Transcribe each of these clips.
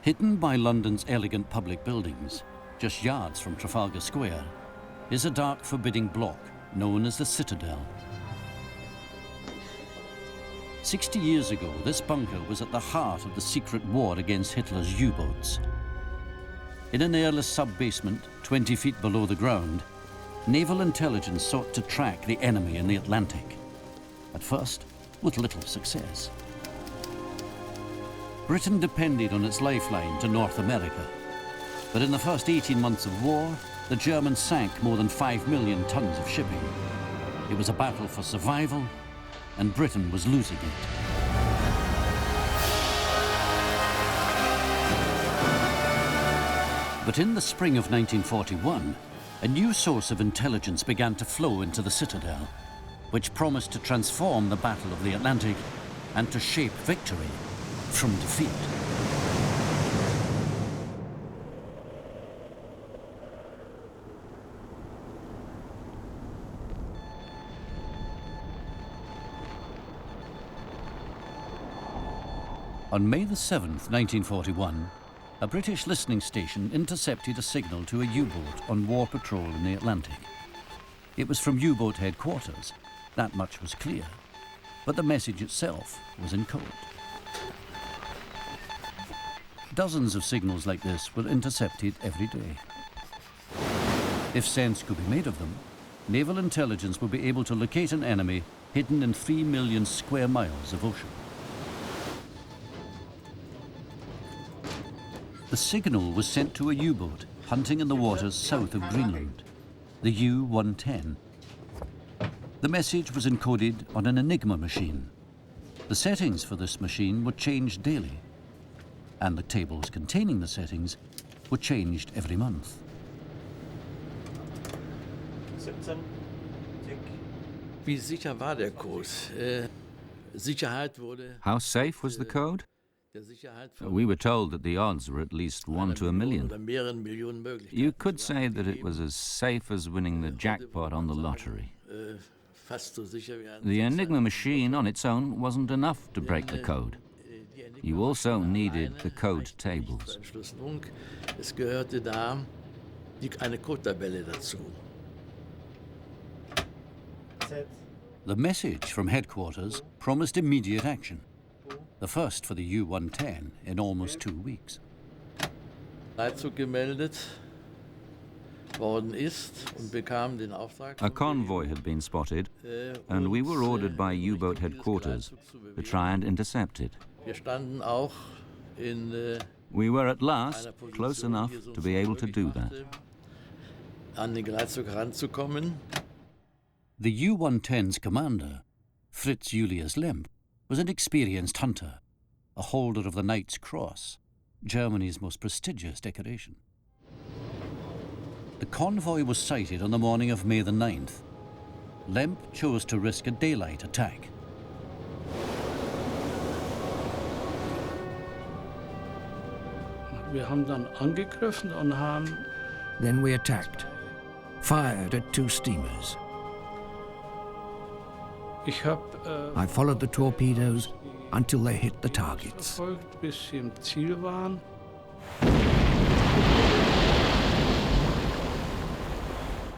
Hidden by London's elegant public buildings, just yards from Trafalgar Square, is a dark, forbidding block known as the Citadel. 60 years ago, this bunker was at the heart of the secret war against Hitler's U-boats. In an airless sub-basement, 20 feet below the ground, naval intelligence sought to track the enemy in the Atlantic. At first, with little success. Britain depended on its lifeline to North America. But in the first 18 months of war, the Germans sank more than 5 million tons of shipping. It was a battle for survival, and Britain was losing it. But in the spring of 1941, a new source of intelligence began to flow into the Citadel, which promised to transform the Battle of the Atlantic and to shape victory from defeat. On May the 7th, 1941, a British listening station intercepted a signal to a U-boat on war patrol in the Atlantic. It was from U-boat headquarters. That much was clear. But the message itself was in code. Dozens of signals like this were intercepted every day. If sense could be made of them, naval intelligence would be able to locate an enemy hidden in 3 million square miles of ocean. The signal was sent to a U-boat hunting in the waters south of Greenland, the U-110. The message was encoded on an Enigma machine. The settings for this machine were changed daily, and the tables containing the settings were changed every month. 17. Wie sicher war der Code? Sicherheit wurde. How safe was the code? We were told that the odds were at least 1 to a million. You could say that it was as safe as winning the jackpot on the lottery. The Enigma machine on its own wasn't enough to break the code. You also needed the code tables. Es gehörte da eine Codetabelle dazu. The message from headquarters promised immediate action. The first for the U-110 in almost 2 weeks. Leitzug gemeldet worden ist und bekam den Auftrag. A convoy had been spotted, and we were ordered by U-boat headquarters to try and intercept it. Wir standen auch in We were at last close enough to be able to do that. An den Geleitzug heranzukommen. The U-110's commander, Fritz Julius Lemp, was an experienced hunter, a holder of the Knight's Cross, Germany's most prestigious decoration. The convoy was sighted on the morning of May the 9th. Lemp chose to risk a daylight attack. Wir haben dann angegriffen und haben. Then we attacked, fired at 2 steamers. I followed the torpedoes until they hit the targets. Verfolgt, bis sie im Ziel waren.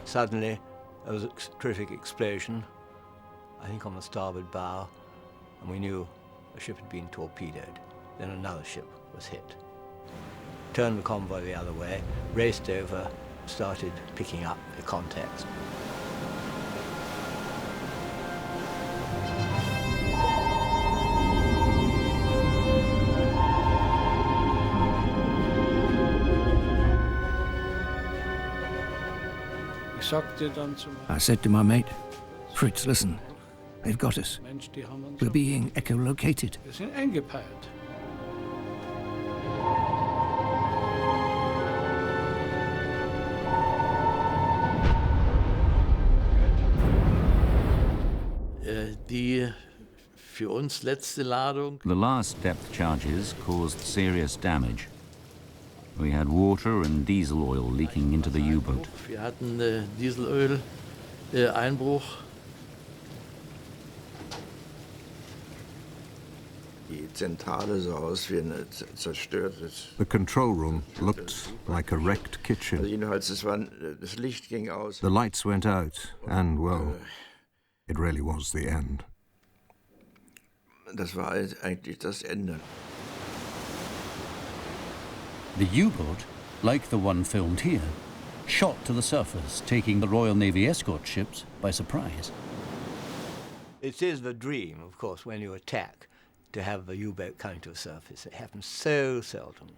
Suddenly, there was a terrific explosion, I think on the starboard bow, and we knew a ship had been torpedoed. Then another ship was hit. Turned the convoy the other way, raced over, started picking up the contacts. I said to my mate, Fritz, listen, they've got us. We're being echolocated. Wir sind eingepeilt. Die für uns letzte Ladung. The last depth charges caused serious damage. We had water and diesel oil leaking into the U-boat. Wir hatten Dieselöl Einbruch. Die The control room looked like a wrecked kitchen. The lights went out, and, well, it really was the end. The U-boat, like the one filmed here, shot to the surface, taking the Royal Navy escort ships by surprise. It is the dream, of course, when you attack, to have a U-boat coming to the surface. It happens so seldom.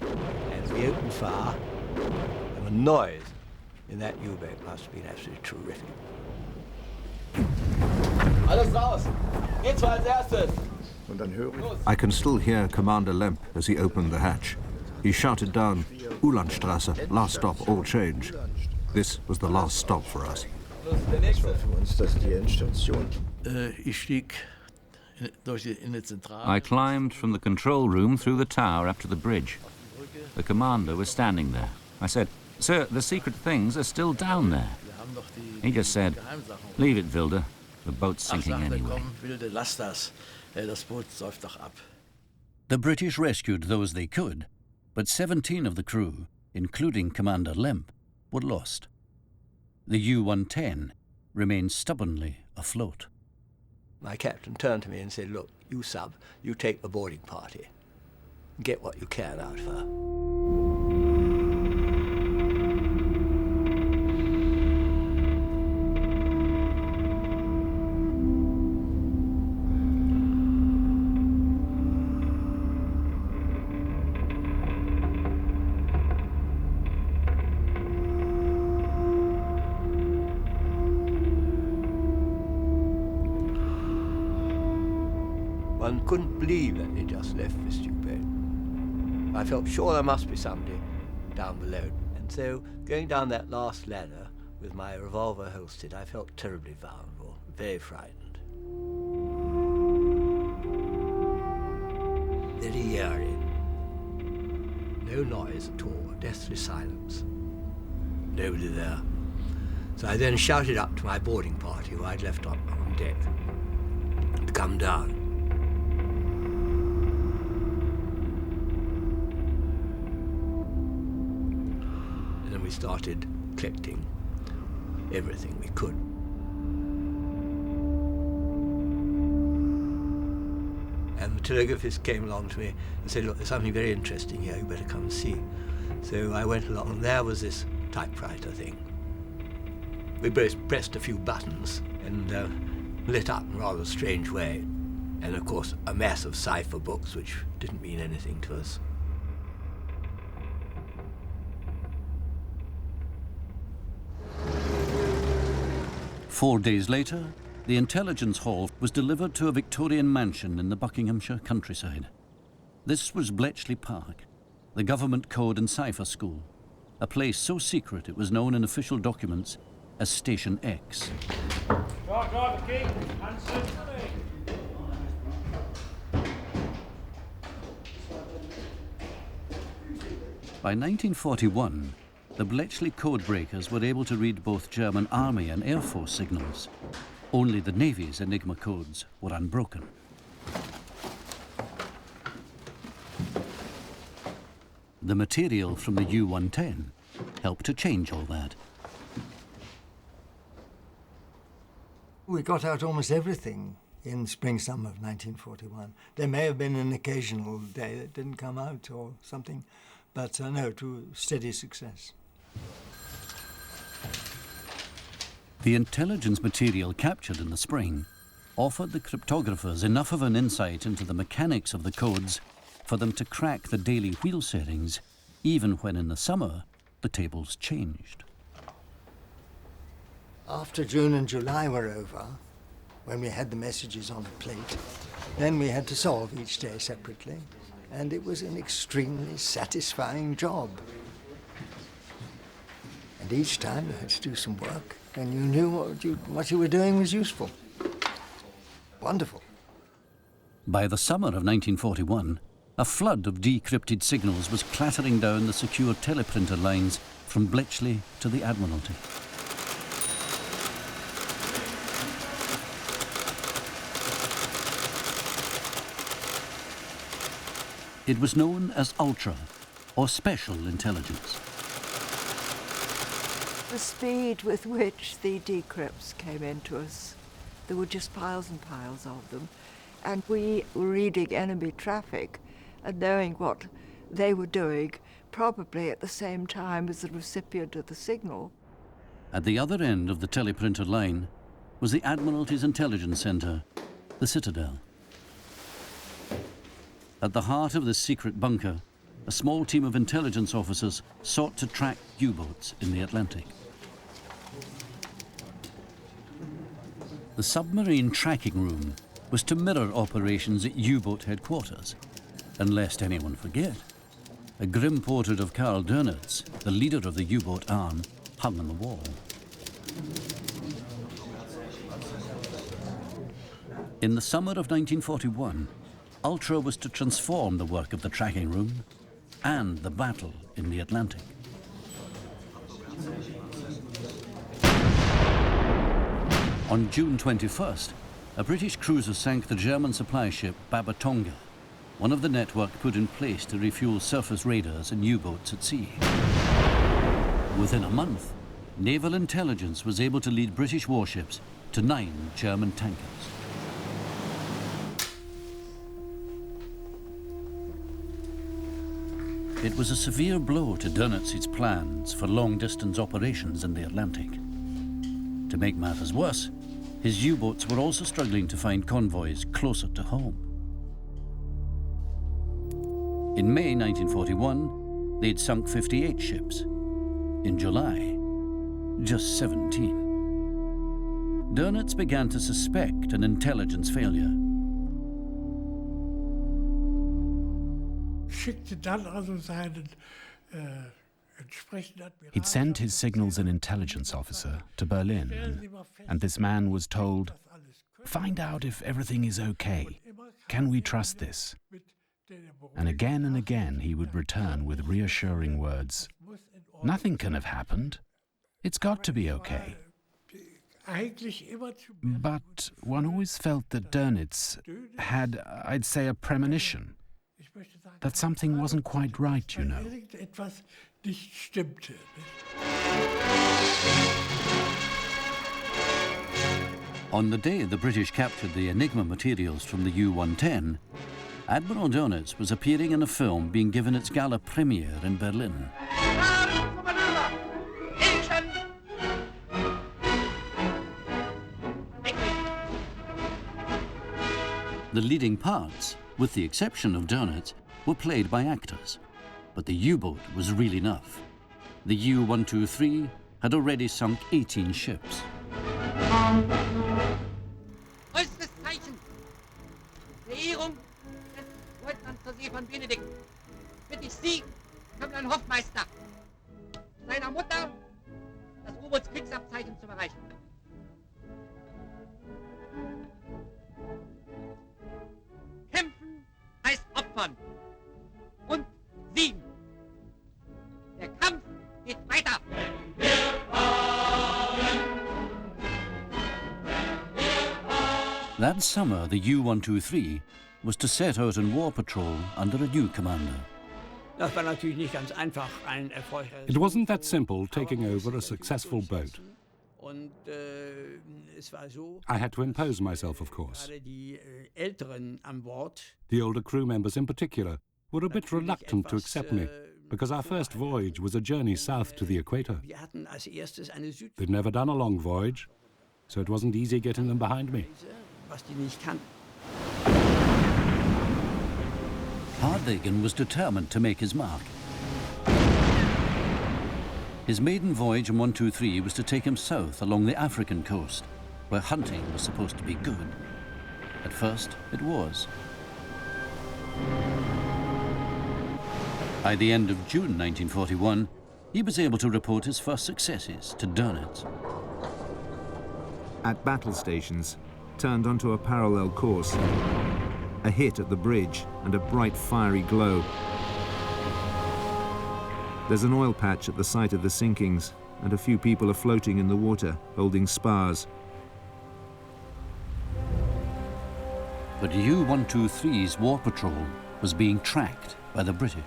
And we opened fire, and the noise in that U-boat must have been absolutely terrific. Alles raus! Geht's als erstes! I can still hear Commander Lemp as he opened the hatch. He shouted down, "Ulandstrasse, last stop, all change." This was the last stop for us. I climbed from the control room through the tower up to the bridge. The commander was standing there. I said, "Sir, the secret things are still down there." He just said, "Leave it, Wilde. The boat's sinking anyway." The British rescued those they could, but 17 of the crew, including Commander Lemp, were lost. The U-110 remained stubbornly afloat. My captain turned to me and said, "Look, you sub, you take the boarding party. Get what you can out of her." One couldn't believe that they just left this U-boat. I felt sure there must be somebody down below. And so, going down that last ladder with my revolver holstered, I felt terribly vulnerable, very frightened. Very eerie. No noise at all, deathly silence. Nobody there. So I then shouted up to my boarding party, who I'd left on deck, to come down. We started collecting everything we could. And the telegraphist came along to me and said, "Look, there's something very interesting here, you better come and see." So I went along, and there was this typewriter thing. We both pressed a few buttons and lit up in a rather strange way. And of course, a mass of cipher books, which didn't mean anything to us. Four days later, the intelligence haul was delivered to a Victorian mansion in the Buckinghamshire countryside. This was Bletchley Park, the government code and cipher school, a place so secret it was known in official documents as Station X. By 1941, the Bletchley codebreakers were able to read both German Army and Air Force signals. Only the Navy's Enigma codes were unbroken. The material from the U-110 helped to change all that. We got out almost everything in spring-summer of 1941. There may have been an occasional day that didn't come out or something, but no, to steady success. The intelligence material captured in the spring offered the cryptographers enough of an insight into the mechanics of the codes for them to crack the daily wheel settings, even when in the summer the tables changed. After June and July were over, when we had the messages on a plate, then we had to solve each day separately, and it was an extremely satisfying job. And each time you had to do some work, and you knew what you were doing was useful. Wonderful. By the summer of 1941, a flood of decrypted signals was clattering down the secure teleprinter lines from Bletchley to the Admiralty. It was known as Ultra, or Special Intelligence. The speed with which the decrypts came into us, there were just piles and piles of them, and we were reading enemy traffic and knowing what they were doing, probably at the same time as the recipient of the signal. At the other end of the teleprinter line was the Admiralty's Intelligence Centre, the Citadel. At the heart of this secret bunker, a small team of intelligence officers sought to track U-boats in the Atlantic. The submarine tracking room was to mirror operations at U-boat headquarters. And lest anyone forget, a grim portrait of Karl Dönitz, the leader of the U-boat arm, hung on the wall. In the summer of 1941, Ultra was to transform the work of the tracking room and the battle in the Atlantic. On June 21st, a British cruiser sank the German supply ship Babatonga, one of the network put in place to refuel surface raiders and U-boats at sea. Within a month, naval intelligence was able to lead British warships to 9 German tankers. It was a severe blow to Dönitz's plans for long-distance operations in the Atlantic. To make matters worse, his U-boats were also struggling to find convoys closer to home. In May 1941, they'd sunk 58 ships. In July, just 17. Dönitz began to suspect an intelligence failure. He'd sent his signals and intelligence officer to Berlin, and this man was told, "Find out if everything is okay. Can we trust this?" And again he would return with reassuring words. "Nothing can have happened. It's got to be okay." But one always felt that Dönitz had, I'd say, a premonition. That something wasn't quite right, you know. On the day the British captured the Enigma materials from the U-110, Admiral Dönitz was appearing in a film being given its gala premiere in Berlin. The leading parts, with the exception of Dönitz, were played by actors, but the U-boat was real enough. The U-123 had already sunk 18 ships. Äußeres Zeichen. Verehrung des Leutnants zur See von Benedikt. Bitte ich Sie, Kaplan Hofmeister, seiner Mutter das U-Boots-Kriegsabzeichen zu überreichen. Kämpfen heißt opfern. Und siegen. Der Kampf geht weiter. That summer, the U-123 was to set out on war patrol under a new commander. It wasn't that simple taking over a successful boat. I had to impose myself, of course. The older crew members in particular were a bit reluctant to accept me, because our first voyage was a journey south to the equator. They'd never done a long voyage, so it wasn't easy getting them behind me. Hardegen was determined to make his mark. His maiden voyage on 123 was to take him south along the African coast, where hunting was supposed to be good. At first, it was. By the end of June 1941, he was able to report his first successes to Dönitz. At battle stations, turned onto a parallel course, a hit at the bridge and a bright fiery glow. There's an oil patch at the site of the sinkings, and a few people are floating in the water, holding spars. But U-123's war patrol was being tracked by the British.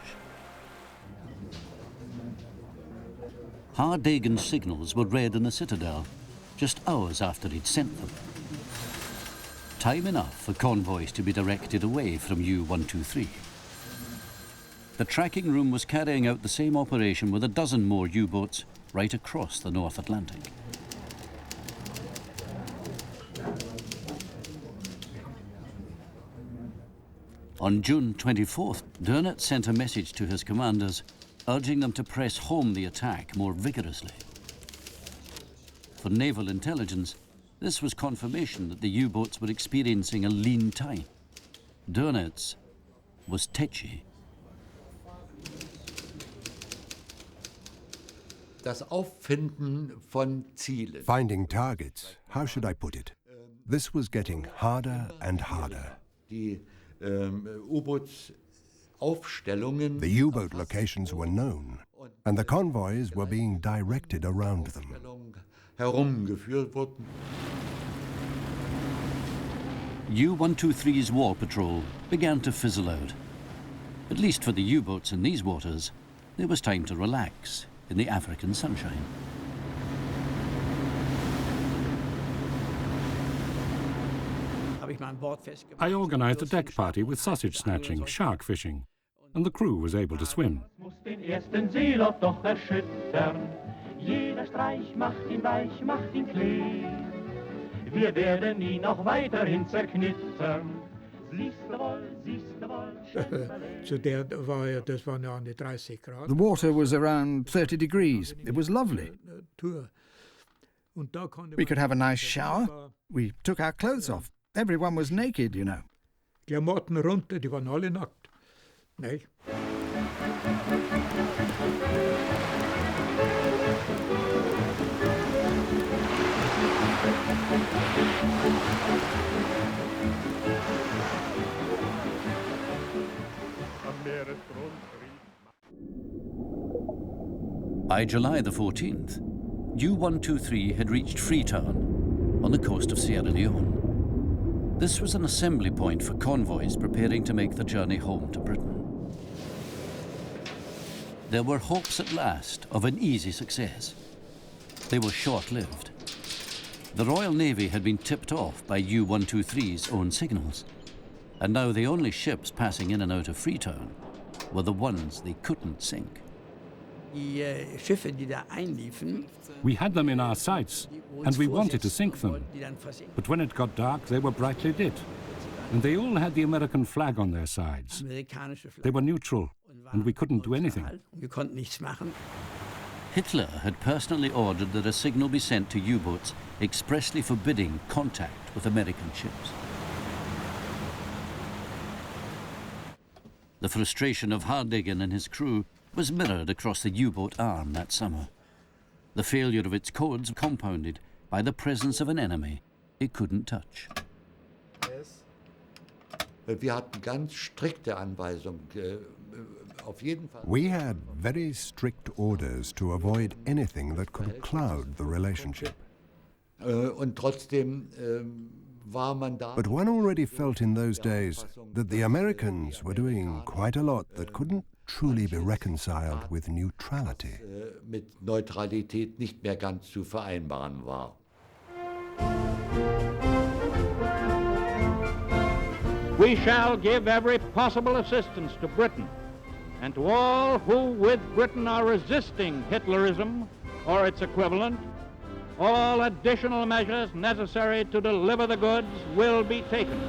Hardagen's signals were read in the Citadel just hours after he'd sent them. Time enough for convoys to be directed away from U-123. The tracking room was carrying out the same operation with a dozen more U-boats right across the North Atlantic. On June 24th, Dönitz sent a message to his commanders urging them to press home the attack more vigorously. For naval intelligence, this was confirmation that the U-boats were experiencing a lean time. Dönitz was tetchy. Das Auffinden von Zielen. Finding targets, how should I put it? This was getting harder and harder. Die U-Boot-Aufstellungen. The U-boat locations were known, and the convoys were being directed around them. Herumgeführt wurden. U-123's war patrol began to fizzle out. At least for the U-boats in these waters, there was time to relax in the African sunshine. I organized a deck party with sausage snatching, shark fishing, and the crew was able to swim. The water was around 30 degrees. It was lovely. We could have a nice shower. We took our clothes off. Everyone was naked, you know. Klamotten runter, die waren alle nackt. Nee. By July the 14th, U-123 had reached Freetown on the coast of Sierra Leone. This was an assembly point for convoys preparing to make the journey home to Britain. There were hopes at last of an easy success. They were short-lived. The Royal Navy had been tipped off by U-123's own signals, and now the only ships passing in and out of Freetown were the ones they couldn't sink. We had them in our sights, and we wanted to sink them. But when it got dark, they were brightly lit. And they all had the American flag on their sides. They were neutral, and we couldn't do anything. Hitler had personally ordered that a signal be sent to U-boats expressly forbidding contact with American ships. The frustration of Hardegen and his crew was mirrored across the U-boat arm that summer. The failure of its codes compounded by the presence of an enemy it couldn't touch. Wir hatten ganz strikte Anweisungen. Auf jeden Fall. We had very strict orders to avoid anything that could cloud the relationship. Und trotzdem war man da. But one already felt in those days that the Americans were doing quite a lot that couldn't truly be reconciled with neutrality. Mit Neutralität nicht mehr ganz zu vereinbaren war. We shall give every possible assistance to Britain and to all who with Britain are resisting Hitlerism or its equivalent. All additional measures necessary to deliver the goods will be taken.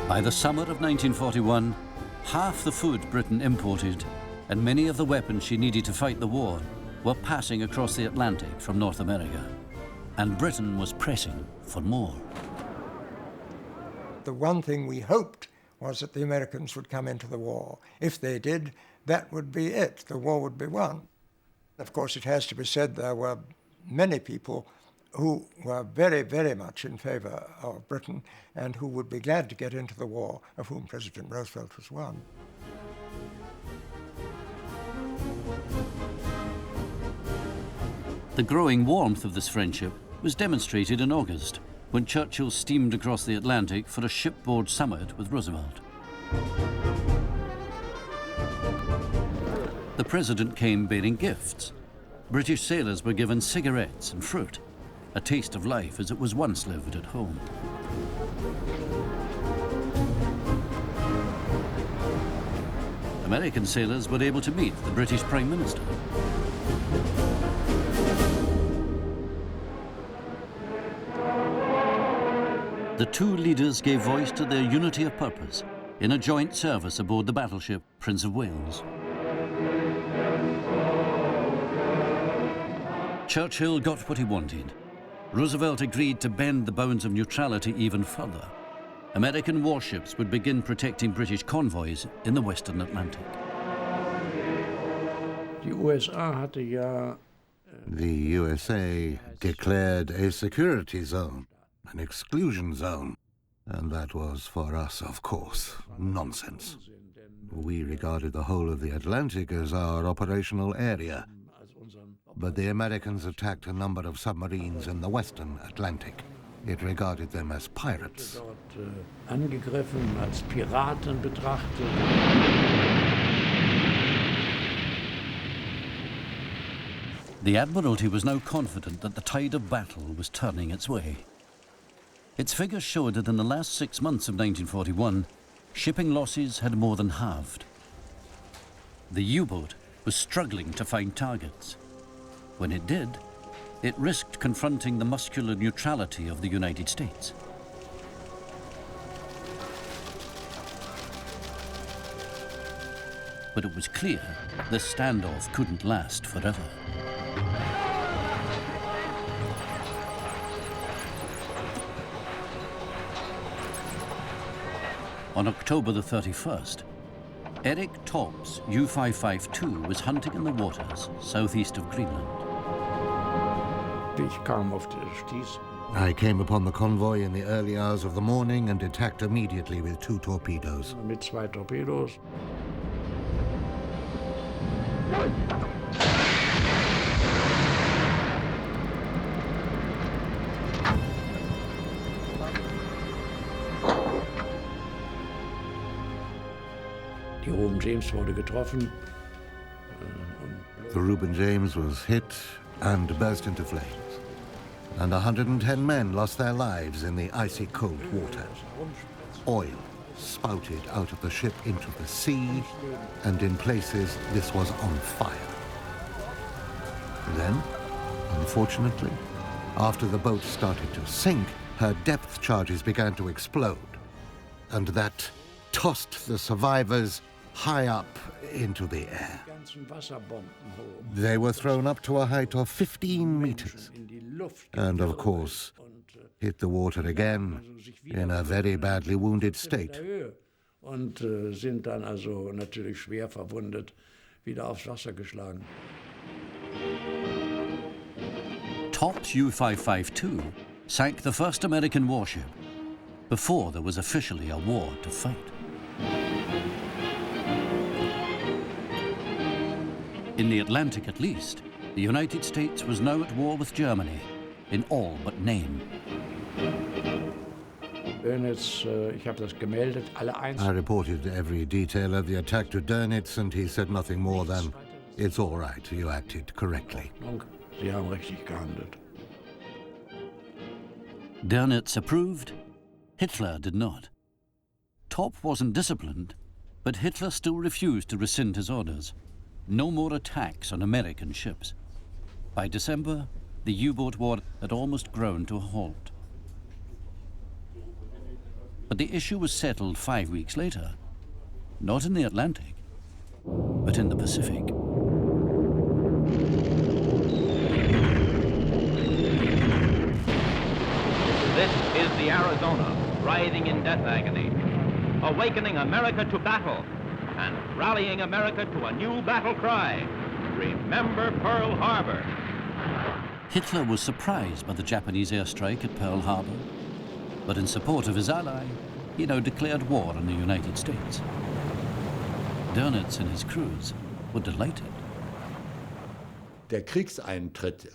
By the summer of 1941, half the food Britain imported and many of the weapons she needed to fight the war were passing across the Atlantic from North America. And Britain was pressing for more. The one thing we hoped was that the Americans would come into the war. If they did, that would be it. The war would be won. Of course, it has to be said there were many people who were very, very much in favor of Britain and who would be glad to get into the war, of whom President Roosevelt was one. The growing warmth of this friendship was demonstrated in August, when Churchill steamed across the Atlantic for a shipboard summit with Roosevelt. The president came bearing gifts. British sailors were given cigarettes and fruit, a taste of life as it was once lived at home. American sailors were able to meet the British Prime Minister. The two leaders gave voice to their unity of purpose in a joint service aboard the battleship Prince of Wales. Churchill got what he wanted. Roosevelt agreed to bend the bounds of neutrality even further. American warships would begin protecting British convoys in the Western Atlantic. The USA declared a security zone, an exclusion zone, and that was for us, of course, nonsense. We regarded the whole of the Atlantic as our operational area, but the Americans attacked a number of submarines in the Western Atlantic. It regarded them as pirates. Angegriffen, als Piraten betrachtet. The Admiralty was now confident that the tide of battle was turning its way. Its figures showed that in the last 6 months of 1941, shipping losses had more than halved. The U-boat was struggling to find targets. When it did, it risked confronting the muscular neutrality of the United States. But it was clear this standoff couldn't last forever. On October the 31st, Eric Topp's U-552 was hunting in the waters southeast of Greenland. I came upon the convoy in the early hours of the morning and attacked immediately with 2 torpedoes. Mit 2 Torpedos. Die Reuben James wurde getroffen. The Reuben James was hit and burst into flames, and 110 men lost their lives in the icy cold water. Oil spouted out of the ship into the sea, and in places this was on fire. Then, unfortunately, after the boat started to sink, her depth charges began to explode, and that tossed the survivors high up into the air. They were thrown up to a height of 15 meters, and of course, hit the water again in a very badly wounded state. Und sind dann also natürlich schwer verwundet wieder aufs Wasser geschlagen. Topp's U-552 sank the first American warship before there was officially a war to fight. In the Atlantic, at least, the United States was now at war with Germany, in all but name. I reported every detail of the attack to Dönitz, and he said nothing more than, "It's all right, you acted correctly." Sie haben richtig gehandelt. Dönitz approved, Hitler did not. Topp wasn't disciplined, but Hitler still refused to rescind his orders. No more attacks on American ships. By December, the U-boat war had almost ground to a halt. But the issue was settled 5 weeks later, not in the Atlantic, but in the Pacific. This is the Arizona, writhing in death agony, awakening America to battle and rallying America to a new battle cry. Remember Pearl Harbor. Hitler was surprised by the Japanese airstrike at Pearl Harbor, but in support of his ally, he now declared war on the United States. Dönitz and his crews were delighted. Der Kriegseintritt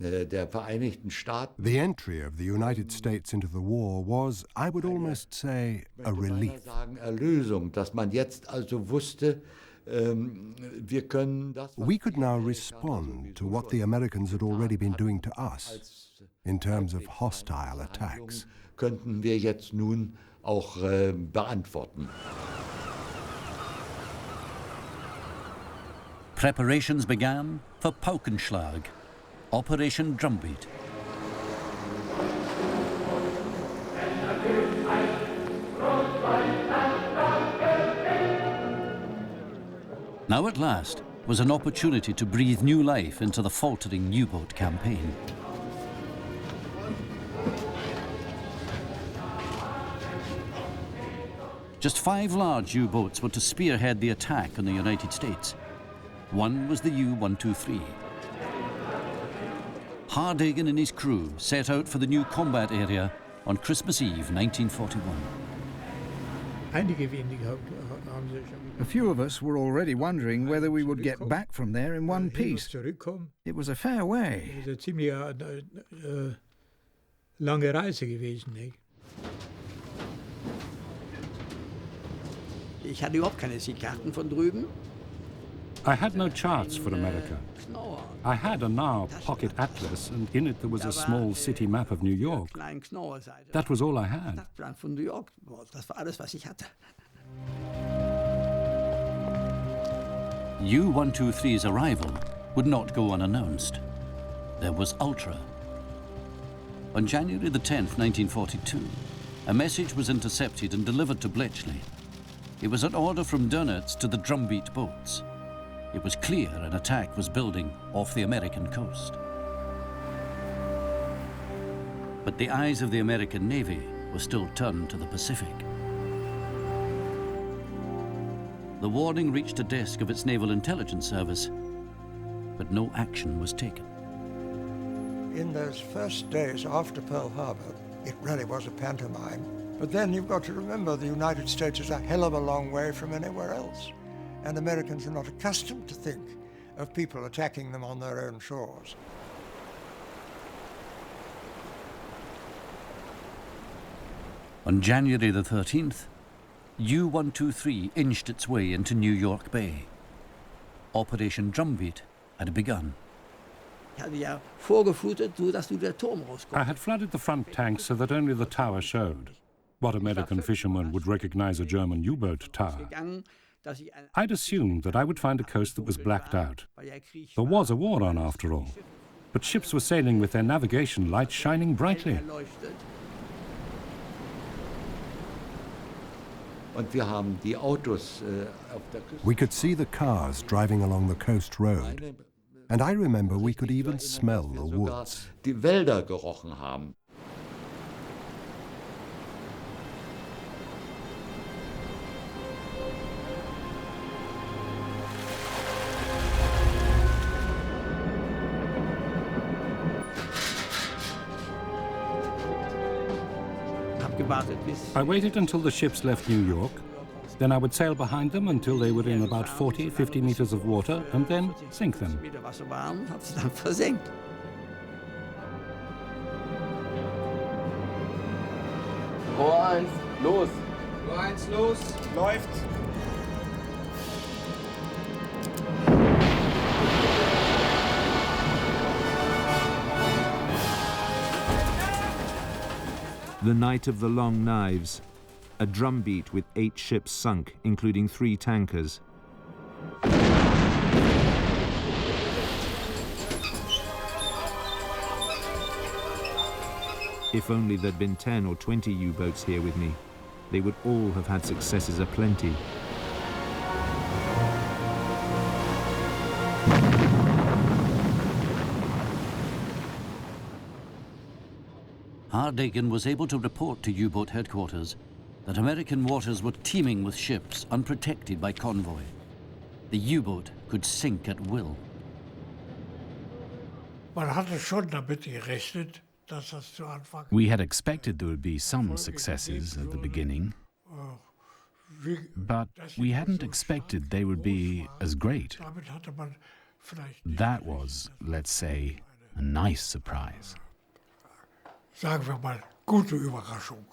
der Vereinigten Staaten. The entry of the United States into the war was, I would almost say, a relief. Erlösung, dass man jetzt also wusste, wir können das. We could now respond to what the Americans had already been doing to us in terms of hostile attacks. Könnten wir jetzt nun auch beantworten. Preparations began for Paukenschlag, Operation Drumbeat. Now at last was an opportunity to breathe new life into the faltering U-boat campaign. Just 5 large U-boats were to spearhead the attack on the United States. One was the U-123. Hardhagen and his crew set out for the new combat area on Christmas Eve 1941. A few of us were already wondering whether we would get back from there in one piece. It was a fair way. Lange Reise gewesen, nicht? Ich hatte überhaupt keine Sichtkarten von drüben. I had no charts for America. I had a Knorr pocket atlas, and in it there was a small city map of New York. That was all I had. Stadtplan von New York, das war alles, was ich hatte. U-123's arrival would not go unannounced. There was Ultra. On January the 10th, 1942, a message was intercepted and delivered to Bletchley. It was an order from Dönitz to the drumbeat boats. It was clear an attack was building off the American coast. But the eyes of the American Navy were still turned to the Pacific. The warning reached a desk of its Naval Intelligence Service, but no action was taken. In those first days after Pearl Harbor, it really was a pantomime. But then you've got to remember the United States is a hell of a long way from anywhere else. And Americans are not accustomed to think of people attacking them on their own shores. On January the 13th, U-123 inched its way into New York Bay. Operation Drumbeat had begun. I had flooded the front tank so that only the tower showed. What American fisherman would recognize a German U-boat tower? I'd assumed that I would find a coast that was blacked out. There was a war on, after all. But ships were sailing with their navigation lights shining brightly. We could see the cars driving along the coast road. And I remember we could even smell the woods. Die Wälder gerochen haben. I waited until the ships left New York. Then I would sail behind them until they were in about 40, 50 meters of water, and then sink them. Rohr 1, los! Rohr 1, los! Läuft! The night of the long knives, a drumbeat with 8 ships sunk, including 3 tankers. If only there'd been 10 or 20 U-boats here with me, they would all have had successes aplenty. Hardhagen was able to report to U-boat headquarters that American waters were teeming with ships unprotected by convoy. The U-boat could sink at will. We had expected there would be some successes at the beginning, but we hadn't expected they would be as great. That was, let's say, a nice surprise. Sagen wir mal, gute Überraschung.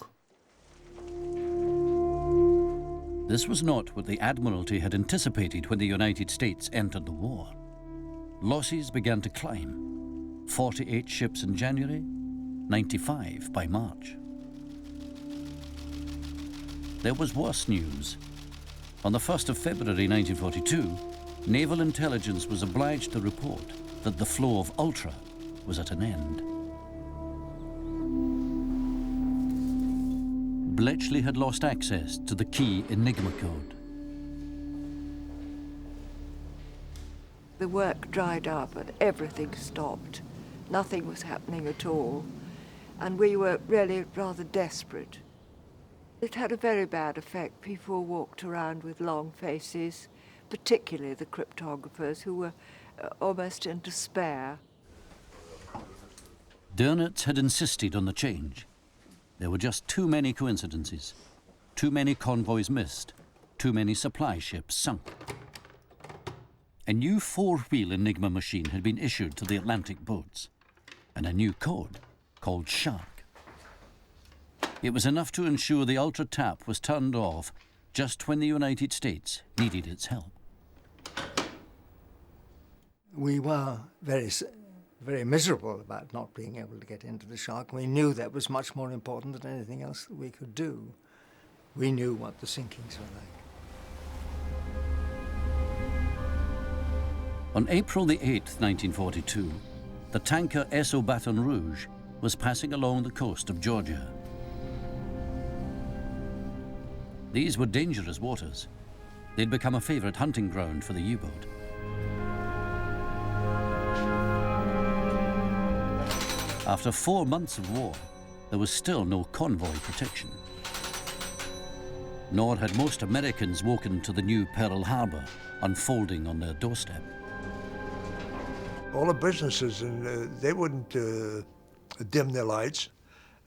This was not what the Admiralty had anticipated when the United States entered the war. Losses began to climb. 48 ships in January, 95 by March. There was worse news. On the 1st of February 1942, naval intelligence was obliged to report that the flow of Ultra was at an end. Bletchley had lost access to the key Enigma code. The work dried up and everything stopped. Nothing was happening at all. And we were really rather desperate. It had a very bad effect. People walked around with long faces, particularly the cryptographers, who were almost in despair. Dönitz had insisted on the change. There were just too many coincidences, too many convoys missed, too many supply ships sunk. A new four-wheel Enigma machine had been issued to the Atlantic boats, and a new code called Shark. It was enough to ensure the Ultra tap was turned off just when the United States needed its help. We were very miserable about not being able to get into the Shark. We knew that was much more important than anything else that we could do. We knew what the sinkings were like. On April the 8th, 1942, the tanker SO Baton Rouge was passing along the coast of Georgia. These were dangerous waters. They'd become a favorite hunting ground for the U-boat. After 4 months of war, there was still no convoy protection. Nor had most Americans woken to the new Pearl Harbor unfolding on their doorstep. All the businesses, and they wouldn't dim their lights.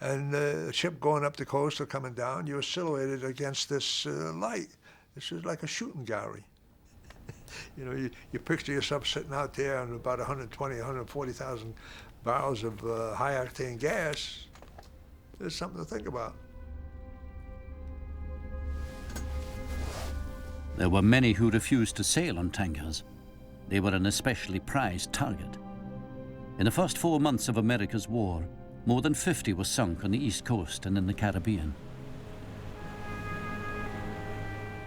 And the ship going up the coast or coming down, you were silhouetted against this light. This is like a shooting gallery. You know, you picture yourself sitting out there on about 120, 140,000 barrels of high-octane gas. There's something to think about. There were many who refused to sail on tankers. They were an especially prized target. In the first 4 months of America's war, more than 50 were sunk on the East Coast and in the Caribbean.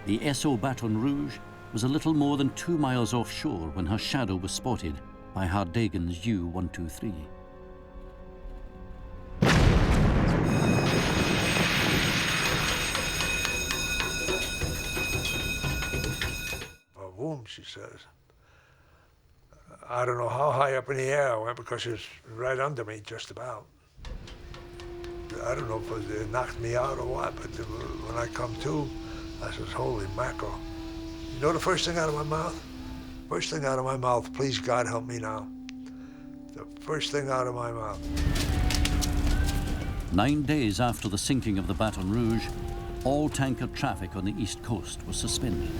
The SO Baton Rouge was a little more than 2 miles offshore when her shadow was spotted by Hardagan's U-123. Boom, she says. I don't know how high up in the air I went because it's right under me, just about. I don't know if it knocked me out or what, but when I come to, I says, holy mackerel. You know the first thing out of my mouth? First thing out of my mouth, please God help me now. The first thing out of my mouth. 9 days after the sinking of the Baton Rouge, all tanker traffic on the East Coast was suspended.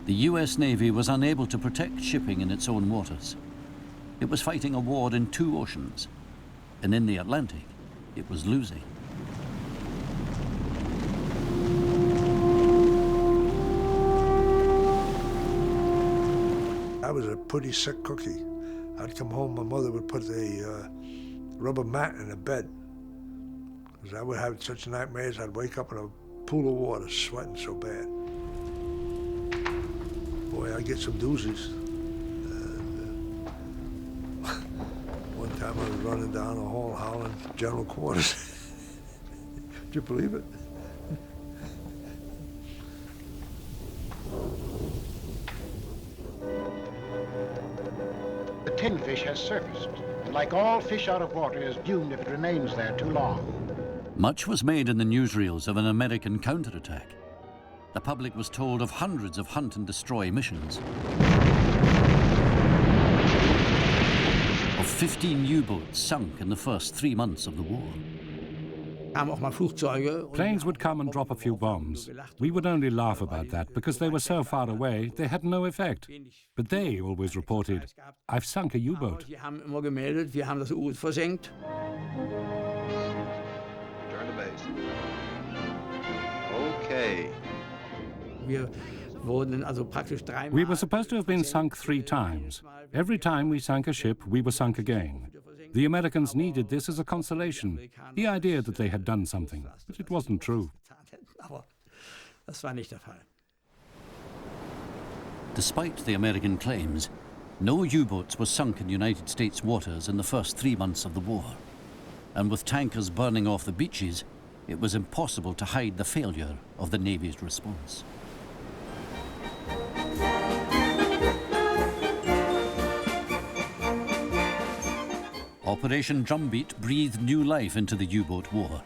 The US Navy was unable to protect shipping in its own waters. It was fighting a war in 2 oceans, and in the Atlantic, it was losing. I was a pretty sick cookie. I'd come home, my mother would put a rubber mat in the bed, because I would have such nightmares. I'd wake up in a pool of water, sweating so bad. Boy, I get some doozies. One time I was running down a hall howling general quarters. Did you believe it? The tin fish has surfaced, and like all fish out of water, is doomed if it remains there too long. Much was made in the newsreels of an American counterattack. The public was told of hundreds of hunt and destroy missions, of 15 U-boats sunk in the first 3 months of the war. Planes would come and drop a few bombs. We would only laugh about that because they were so far away, they had no effect. But they always reported, "I've sunk a U-boat." Return to base. Okay. We were supposed to have been sunk 3 times. Every time we sank a ship, we were sunk again. The Americans needed this as a consolation, the idea that they had done something, but it wasn't true. Despite the American claims, no U-boats were sunk in United States waters in the first 3 months of the war. And with tankers burning off the beaches, it was impossible to hide the failure of the Navy's response. Operation Drumbeat breathed new life into the U-boat war.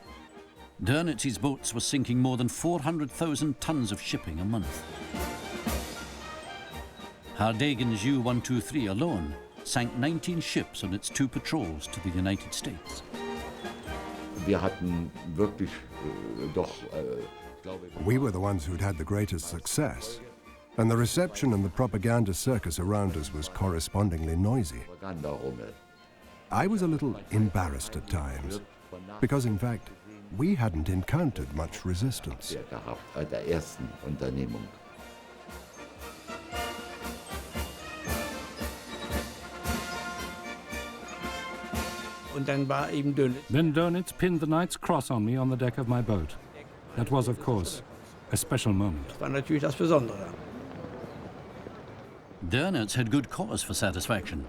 Dönitz' boats were sinking more than 400,000 tons of shipping a month. Hardagen's U-123 alone sank 19 ships on its 2 patrols to the United States. We were the ones who'd had the greatest success, and the reception and the propaganda circus around us was correspondingly noisy. I was a little embarrassed at times, because in fact, we hadn't encountered much resistance. Then Dönitz pinned the Knight's Cross on me on the deck of my boat. That was, of course, a special moment. Dönitz had good cause for satisfaction.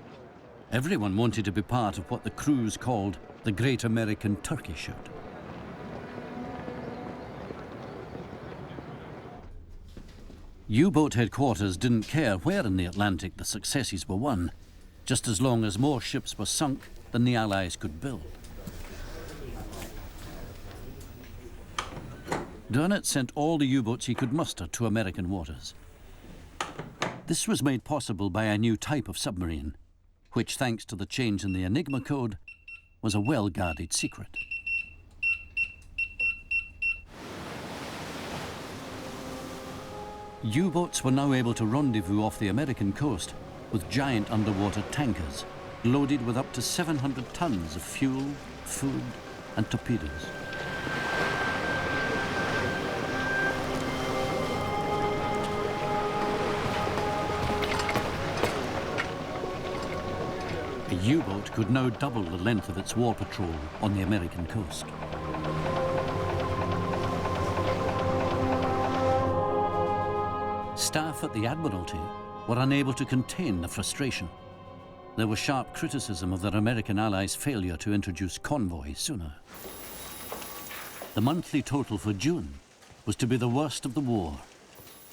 Everyone wanted to be part of what the crews called the Great American Turkey Shoot. U-boat headquarters didn't care where in the Atlantic the successes were won, just as long as more ships were sunk than the Allies could build. Dönitz sent all the U-boats he could muster to American waters. This was made possible by a new type of submarine, which, thanks to the change in the Enigma code, was a well-guarded secret. U-boats were now able to rendezvous off the American coast with giant underwater tankers loaded with up to 700 tons of fuel, food, and torpedoes. A U-boat could now double the length of its war patrol on the American coast. Staff at the Admiralty were unable to contain the frustration. There was sharp criticism of their American allies' failure to introduce convoys sooner. The monthly total for June was to be the worst of the war.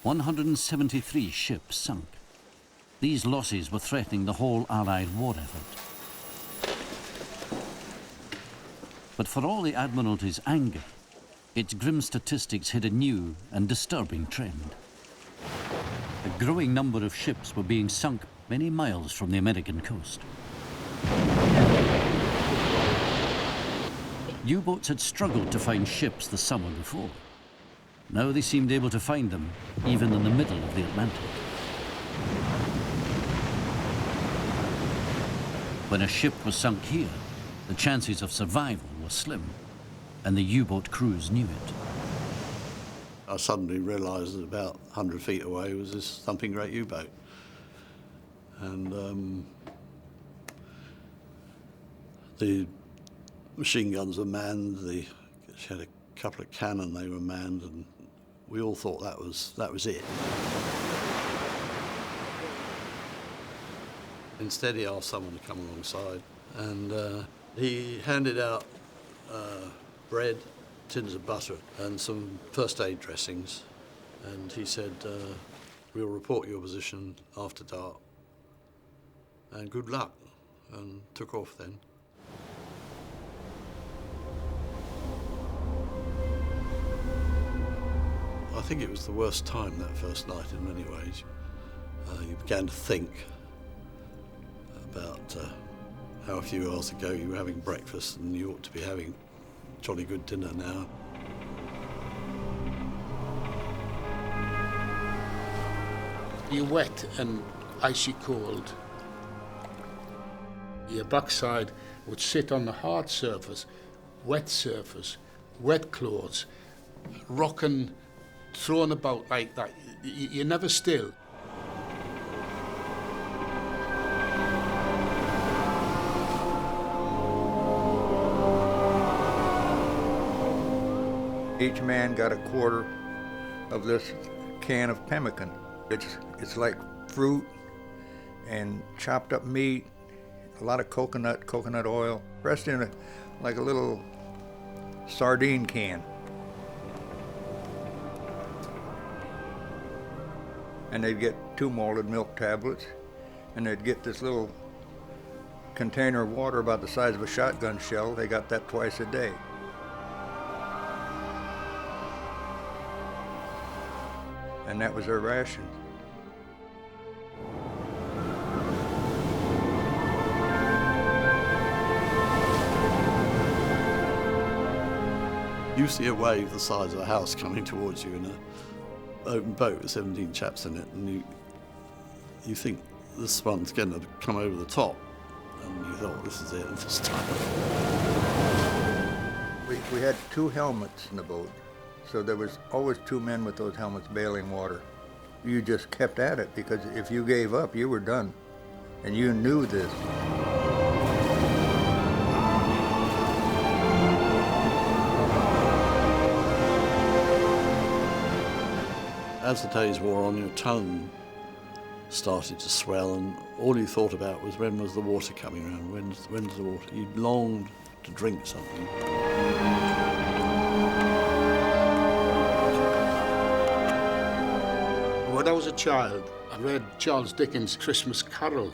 173 ships sunk. These losses were threatening the whole Allied war effort. But for all the Admiralty's anger, its grim statistics hid a new and disturbing trend. A growing number of ships were being sunk many miles from the American coast. U-boats had struggled to find ships the summer before. Now they seemed able to find them even in the middle of the Atlantic. When a ship was sunk here, the chances of survival were slim, and the U-boat crews knew it. I suddenly realised that about 100 feet away was this thumping great U-boat. And the machine guns were manned, she had a couple of cannon, they were manned, and we all thought that was it. Instead, he asked someone to come alongside, and he handed out bread, tins of butter, and some first aid dressings. And he said, "We'll report your position after dark, and good luck," and took off then. I think it was the worst time that first night in many ways. You began to think about how a few hours ago you were having breakfast and you ought to be having jolly good dinner now. You're wet and icy cold. Your backside would sit on the hard surface, wet clothes, rocking, thrown about like that. You're never still. Each man got a quarter of this can of pemmican. It's like fruit and chopped up meat, a lot of coconut oil, pressed in like a little sardine can. And they'd get 2 malted milk tablets, and they'd get this little container of water about the size of a shotgun shell. They got that twice a day. And that was their ration. You see a wave the size of a house coming towards you in an open boat with 17 chaps in it, and you think this one's going to come over the top, and you thought, this is it this time. We had 2 helmets in the boat, so there was always 2 men with those helmets bailing water. You just kept at it, because if you gave up, you were done, and you knew this. As the days wore on, your tongue started to swell, and all you thought about was when was the water coming around, when's the water. You longed to drink something. When I was a child, I read Charles Dickens' Christmas Carol.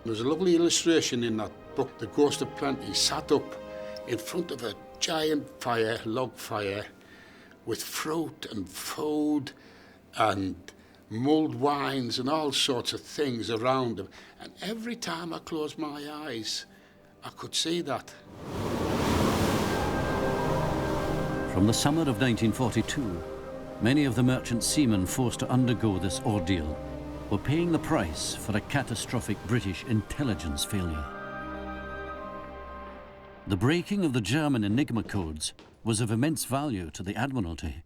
There's a lovely illustration in that book. The Ghost of Plenty sat up in front of a giant fire, log fire, with fruit and food and mulled wines and all sorts of things around him. And every time I closed my eyes, I could see that. From the summer of 1942, many of the merchant seamen forced to undergo this ordeal were paying the price for a catastrophic British intelligence failure. The breaking of the German Enigma codes was of immense value to the Admiralty,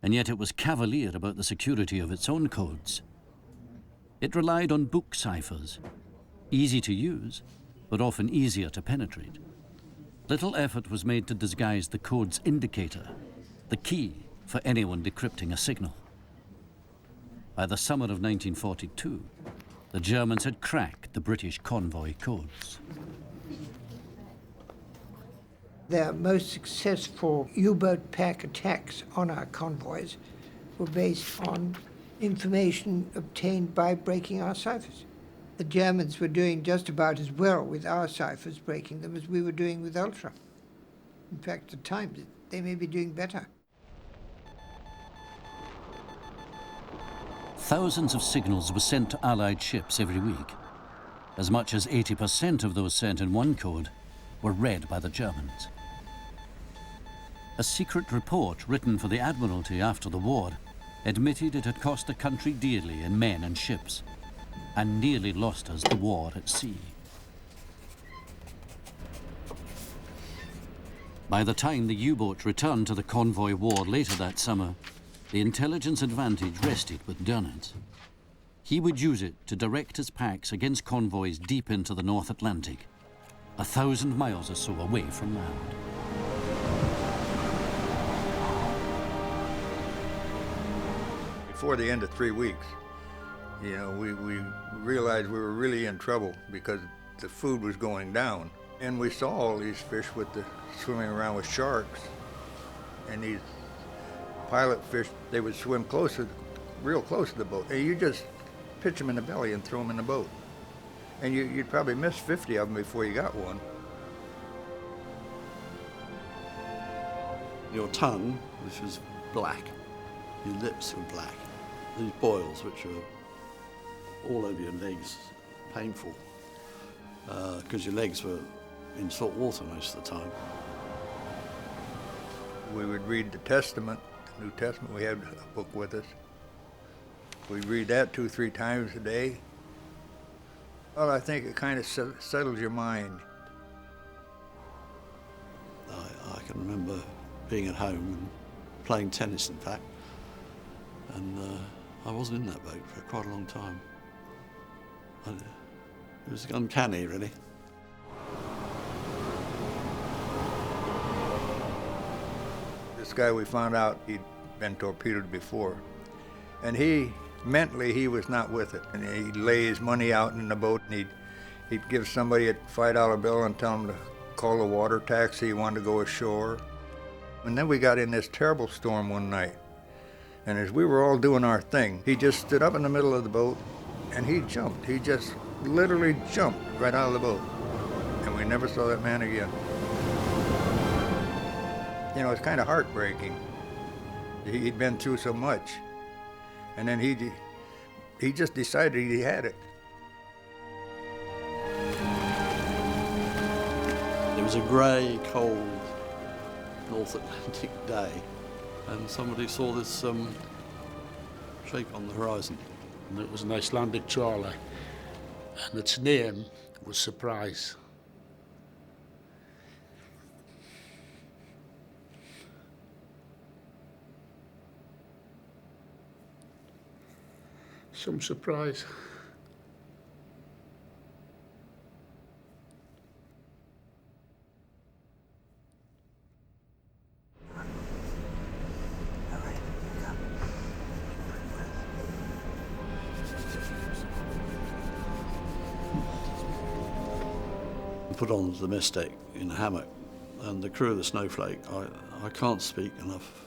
and yet it was cavalier about the security of its own codes. It relied on book ciphers, easy to use, but often easier to penetrate. Little effort was made to disguise the code's indicator, the key for anyone decrypting a signal. By the summer of 1942, the Germans had cracked the British convoy codes. Their most successful U-boat pack attacks on our convoys were based on information obtained by breaking our ciphers. The Germans were doing just about as well with our ciphers breaking them as we were doing with Ultra. In fact, at times, they may be doing better. Thousands of signals were sent to Allied ships every week. As much as 80% of those sent in one code were read by the Germans. A secret report written for the Admiralty after the war admitted it had cost the country dearly in men and ships, and nearly lost us the war at sea. By the time the U-boat returned to the convoy war later that summer, the intelligence advantage rested with Dönitz. He would use it to direct his packs against convoys deep into the North Atlantic, 1,000 miles or so away from land. Before the end of 3 weeks, you know, we realized we were really in trouble because the food was going down. And we saw all these fish swimming around with sharks. And these pilot fish, they would swim real close to the boat. And you just pitch them in the belly and throw them in the boat. And you'd probably miss 50 of them before you got one. Your tongue, which was black, your lips were black. These boils, which are all over your legs, painful, because your legs were in salt water most of the time. We would read the Testament, the New Testament. We had a book with us. We'd read that 2 or 3 times a day. Well, I think it kind of settles your mind. I can remember being at home and playing tennis, in fact, and I wasn't in that boat for quite a long time. It was uncanny, really. This guy, we found out he'd been torpedoed before, and mentally he was not with it. And he'd lay his money out in the boat, and he'd give somebody a $5 bill and tell him to call the water taxi. He wanted to go ashore. And then we got in this terrible storm one night, and as we were all doing our thing, he just stood up in the middle of the boat and he jumped. He just literally jumped right out of the boat, and we never saw that man again. You know, it's kind of heartbreaking. He'd been through so much, and then he just decided he had it. It was a grey, cold North Atlantic day, and somebody saw this shape on the horizon. And it was an Icelandic trawler, and its name was Surprise. Some surprise. Put on the mess deck in a hammock, and the crew of the Snowflake, I can't speak enough.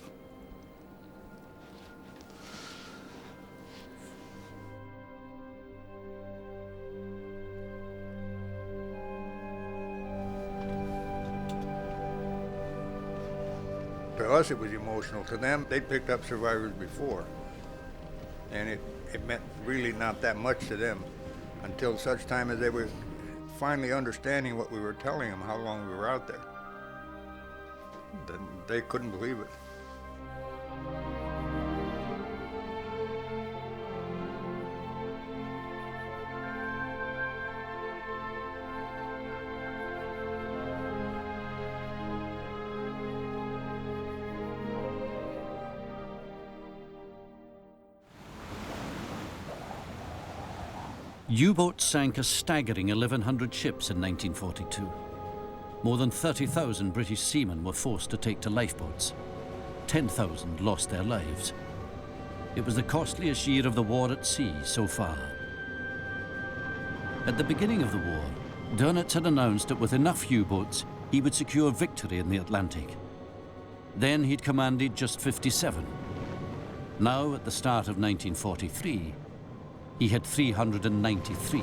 To us, it was emotional. To them, they picked up survivors before, and it meant really not that much to them until such time as they were finally understanding what we were telling them, how long we were out there. Then they couldn't believe it. U-boats sank a staggering 1,100 ships in 1942. More than 30,000 British seamen were forced to take to lifeboats. 10,000 lost their lives. It was the costliest year of the war at sea so far. At the beginning of the war, Dönitz had announced that with enough U-boats, he would secure victory in the Atlantic. Then he'd commanded just 57. Now, at the start of 1943, he had 393.